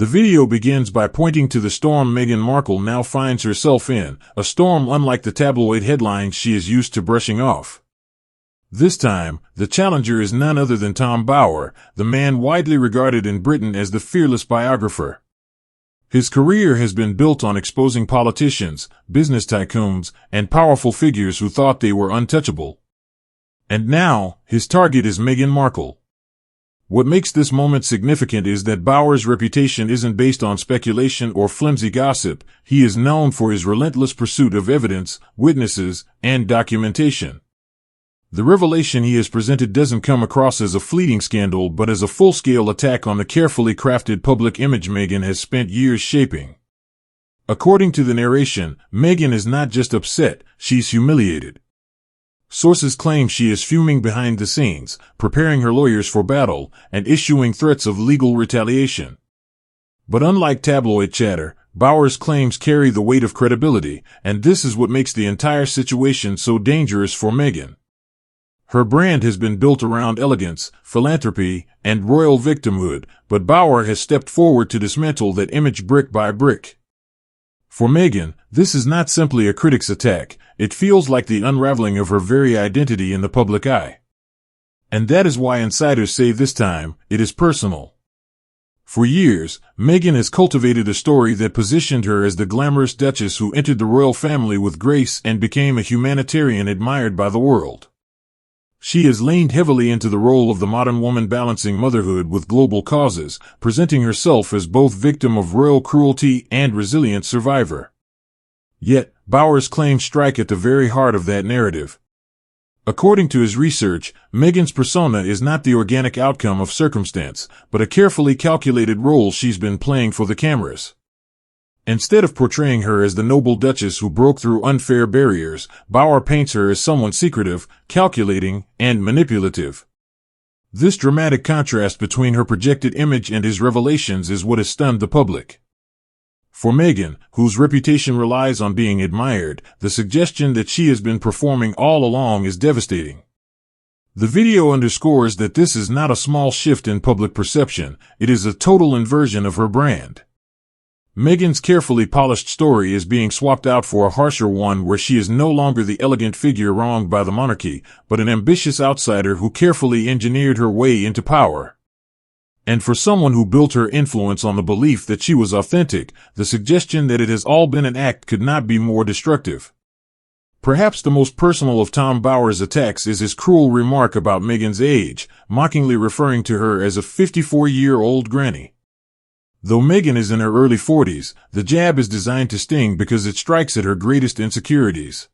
The video begins by pointing to the storm Meghan Markle now finds herself in, a storm unlike the tabloid headlines she is used to brushing off. This time, the challenger is none other than Tom Bower, the man widely regarded in Britain as the fearless biographer. His career has been built on exposing politicians, business tycoons, and powerful figures who thought they were untouchable. And now, his target is Meghan Markle. What makes this moment significant is that Bower's reputation isn't based on speculation or flimsy gossip. He is known for his relentless pursuit of evidence, witnesses, and documentation. The revelation he has presented doesn't come across as a fleeting scandal but as a full-scale attack on the carefully crafted public image Meghan has spent years shaping. According to the narration, Meghan is not just upset, she's humiliated. Sources claim she is fuming behind the scenes, preparing her lawyers for battle, and issuing threats of legal retaliation. But unlike tabloid chatter, Bower's claims carry the weight of credibility, and this is what makes the entire situation so dangerous for Meghan. Her brand has been built around elegance, philanthropy, and royal victimhood, but Bower has stepped forward to dismantle that image brick by brick. For Meghan, this is not simply a critic's attack, it feels like the unraveling of her very identity in the public eye. And that is why insiders say this time, it is personal. For years, Meghan has cultivated a story that positioned her as the glamorous duchess who entered the royal family with grace and became a humanitarian admired by the world. She has leaned heavily into the role of the modern woman balancing motherhood with global causes, presenting herself as both victim of royal cruelty and resilient survivor. Yet, Bower's claims strike at the very heart of that narrative. According to his research, Meghan's persona is not the organic outcome of circumstance, but a carefully calculated role she's been playing for the cameras. Instead of portraying her as the noble duchess who broke through unfair barriers, Bower paints her as someone secretive, calculating, and manipulative. This dramatic contrast between her projected image and his revelations is what has stunned the public. For Meghan, whose reputation relies on being admired, the suggestion that she has been performing all along is devastating. The video underscores that this is not a small shift in public perception, it is a total inversion of her brand. Meghan's carefully polished story is being swapped out for a harsher one where she is no longer the elegant figure wronged by the monarchy, but an ambitious outsider who carefully engineered her way into power. And for someone who built her influence on the belief that she was authentic, the suggestion that it has all been an act could not be more destructive. Perhaps the most personal of Tom Bower's attacks is his cruel remark about Meghan's age, mockingly referring to her as a 54-year-old granny. Though Meghan is in her early 40s, the jab is designed to sting because it strikes at her greatest insecurities.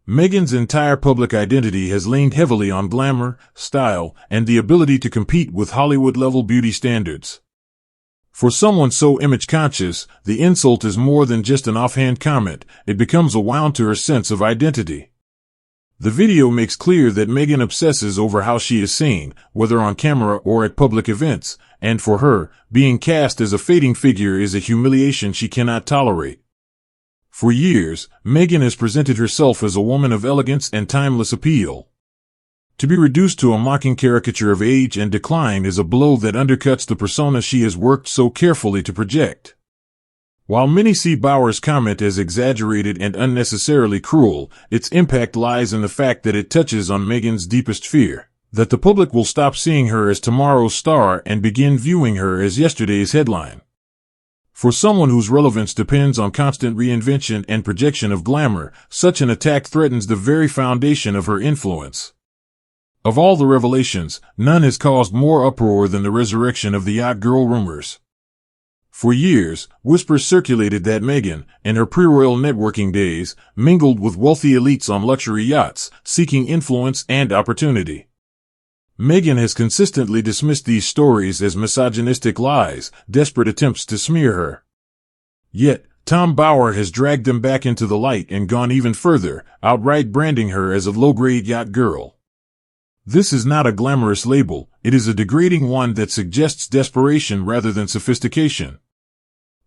Meghan's entire public identity has leaned heavily on glamour, style, and the ability to compete with Hollywood-level beauty standards. For someone so image-conscious, the insult is more than just an offhand comment, it becomes a wound to her sense of identity. The video makes clear that Meghan obsesses over how she is seen, whether on camera or at public events, and for her, being cast as a fading figure is a humiliation she cannot tolerate. For years, Meghan has presented herself as a woman of elegance and timeless appeal. To be reduced to a mocking caricature of age and decline is a blow that undercuts the persona she has worked so carefully to project. While many see Bower's comment as exaggerated and unnecessarily cruel, its impact lies in the fact that it touches on Meghan's deepest fear, that the public will stop seeing her as tomorrow's star and begin viewing her as yesterday's headline. For someone whose relevance depends on constant reinvention and projection of glamour, such an attack threatens the very foundation of her influence. Of all the revelations, none has caused more uproar than the resurrection of the Yacht girl rumors. For years, whispers circulated that Meghan, in her pre-royal networking days, mingled with wealthy elites on luxury yachts, seeking influence and opportunity. Meghan has consistently dismissed these stories as misogynistic lies, desperate attempts to smear her. Yet, Tom Bower has dragged them back into the light and gone even further, outright branding her as a low-grade yacht girl. This is not a glamorous label, it is a degrading one that suggests desperation rather than sophistication.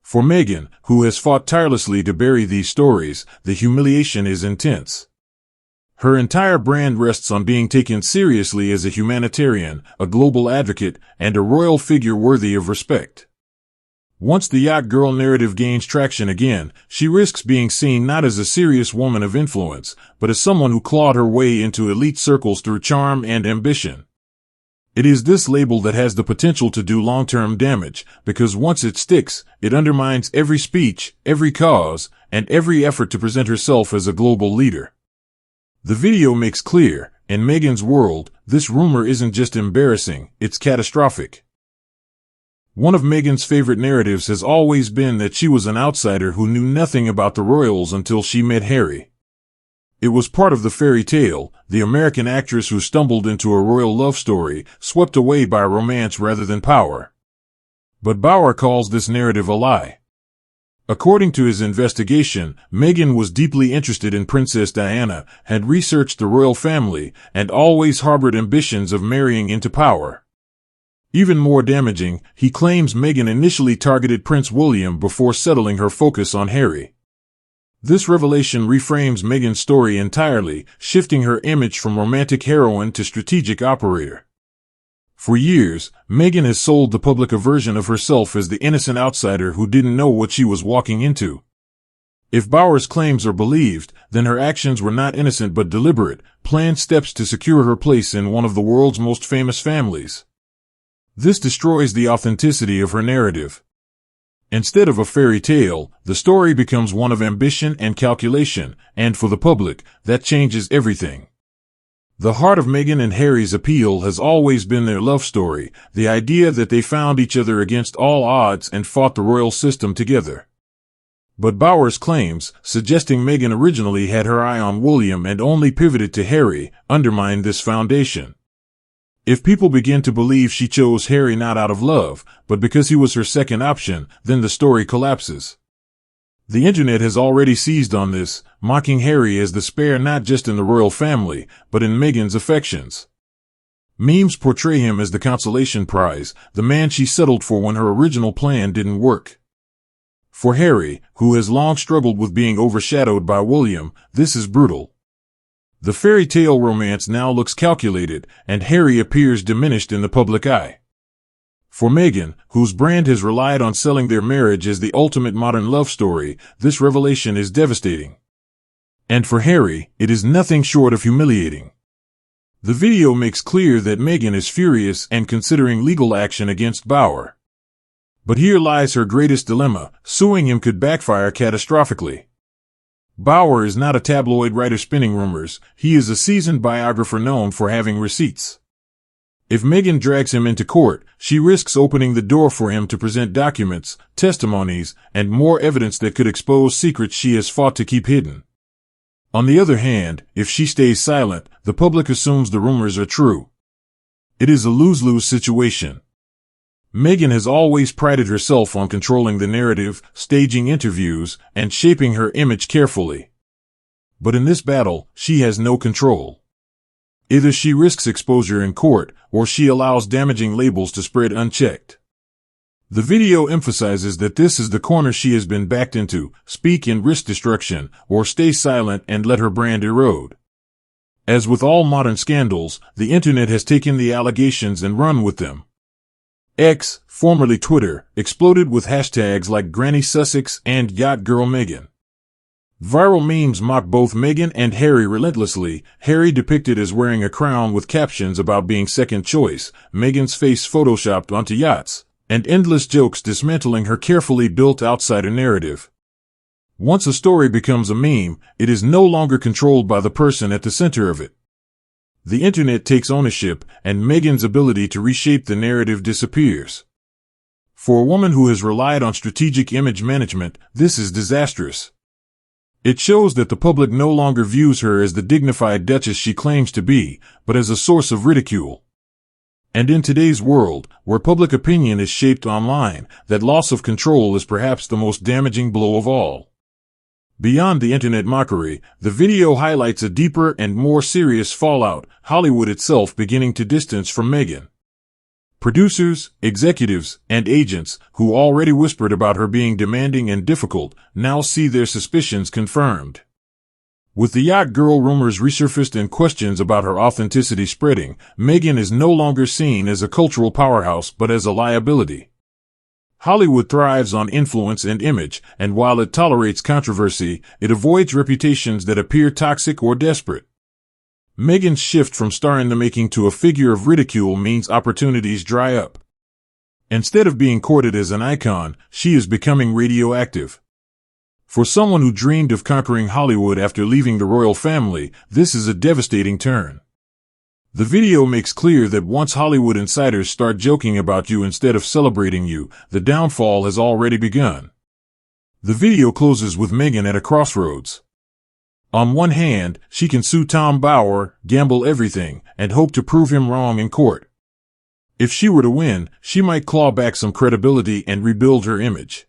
For Meghan, who has fought tirelessly to bury these stories, the humiliation is intense. Her entire brand rests on being taken seriously as a humanitarian, a global advocate, and a royal figure worthy of respect. Once the yacht girl narrative gains traction again, she risks being seen not as a serious woman of influence, but as someone who clawed her way into elite circles through charm and ambition. It is this label that has the potential to do long-term damage, because once it sticks, it undermines every speech, every cause, and every effort to present herself as a global leader. The video makes clear, in Meghan's world, this rumor isn't just embarrassing, it's catastrophic. One of Meghan's favorite narratives has always been that she was an outsider who knew nothing about the royals until she met Harry. It was part of the fairy tale, the American actress who stumbled into a royal love story, swept away by romance rather than power. But Bauer calls this narrative a lie. According to his investigation, Meghan was deeply interested in Princess Diana, had researched the royal family, and always harbored ambitions of marrying into power. Even more damaging, he claims Meghan initially targeted Prince William before settling her focus on Harry. This revelation reframes Meghan's story entirely, shifting her image from romantic heroine to strategic operator. For years, Meghan has sold the public a version of herself as the innocent outsider who didn't know what she was walking into. If Bauer's claims are believed, then her actions were not innocent but deliberate, planned steps to secure her place in one of the world's most famous families. This destroys the authenticity of her narrative. Instead of a fairy tale, the story becomes one of ambition and calculation, and for the public, that changes everything. The heart of Meghan and Harry's appeal has always been their love story, the idea that they found each other against all odds and fought the royal system together. But Bauer's claims, suggesting Meghan originally had her eye on William and only pivoted to Harry, undermine this foundation. If people begin to believe she chose Harry not out of love, but because he was her second option, then the story collapses. The internet has already seized on this, mocking Harry as the spare not just in the royal family, but in Meghan's affections. Memes portray him as the consolation prize, the man she settled for when her original plan didn't work. For Harry, who has long struggled with being overshadowed by William, this is brutal. The fairy tale romance now looks calculated, and Harry appears diminished in the public eye. For Meghan, whose brand has relied on selling their marriage as the ultimate modern love story, this revelation is devastating. And for Harry, it is nothing short of humiliating. The video makes clear that Meghan is furious and considering legal action against Bauer. But here lies her greatest dilemma: suing him could backfire catastrophically. Bauer is not a tabloid writer spinning rumors, he is a seasoned biographer known for having receipts. If Meghan drags him into court, she risks opening the door for him to present documents, testimonies, and more evidence that could expose secrets she has fought to keep hidden. On the other hand, if she stays silent, the public assumes the rumors are true. It is a lose-lose situation. Meghan has always prided herself on controlling the narrative, staging interviews, and shaping her image carefully. But in this battle, she has no control. Either she risks exposure in court, or she allows damaging labels to spread unchecked. The video emphasizes that this is the corner she has been backed into: speak and risk destruction, or stay silent and let her brand erode. As with all modern scandals, the internet has taken the allegations and run with them. X, formerly Twitter, exploded with hashtags like Granny Sussex and Yacht Girl Meghan. Viral memes mock both Meghan and Harry relentlessly, Harry depicted as wearing a crown with captions about being second choice, Meghan's face photoshopped onto yachts, and endless jokes dismantling her carefully built outsider narrative. Once a story becomes a meme, it is no longer controlled by the person at the center of it. The internet takes ownership, and Meghan's ability to reshape the narrative disappears. For a woman who has relied on strategic image management, this is disastrous. It shows that the public no longer views her as the dignified duchess she claims to be, but as a source of ridicule. And in today's world, where public opinion is shaped online, that loss of control is perhaps the most damaging blow of all. Beyond the internet mockery, the video highlights a deeper and more serious fallout, Hollywood itself beginning to distance from Meghan. Producers, executives, and agents, who already whispered about her being demanding and difficult, now see their suspicions confirmed. With the yacht girl rumors resurfaced and questions about her authenticity spreading, Meghan is no longer seen as a cultural powerhouse but as a liability. Hollywood thrives on influence and image, and while it tolerates controversy, it avoids reputations that appear toxic or desperate. Meghan's shift from star in the making to a figure of ridicule means opportunities dry up. Instead of being courted as an icon, she is becoming radioactive. For someone who dreamed of conquering Hollywood after leaving the royal family, this is a devastating turn. The video makes clear that once Hollywood insiders start joking about you instead of celebrating you, the downfall has already begun. The video closes with Meghan at a crossroads. On one hand, she can sue Tom Bower, gamble everything, and hope to prove him wrong in court. If she were to win, she might claw back some credibility and rebuild her image.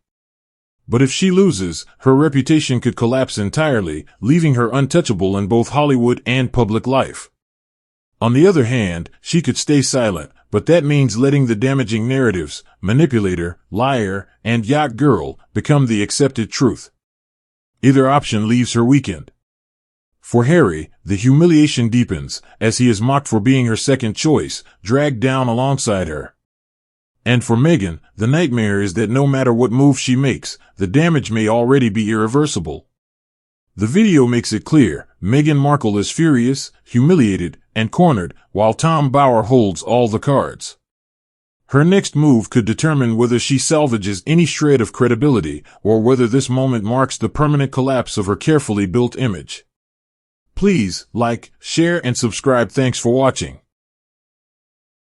But if she loses, her reputation could collapse entirely, leaving her untouchable in both Hollywood and public life. On the other hand, she could stay silent, but that means letting the damaging narratives, manipulator, liar, and yacht girl, become the accepted truth. Either option leaves her weakened. For Harry, the humiliation deepens, as he is mocked for being her second choice, dragged down alongside her. And for Meghan, the nightmare is that no matter what move she makes, the damage may already be irreversible. The video makes it clear, Meghan Markle is furious, humiliated, and cornered, while Tom Bower holds all the cards. Her next move could determine whether she salvages any shred of credibility, or whether this moment marks the permanent collapse of her carefully built image. Please like, share, and subscribe. Thanks for watching.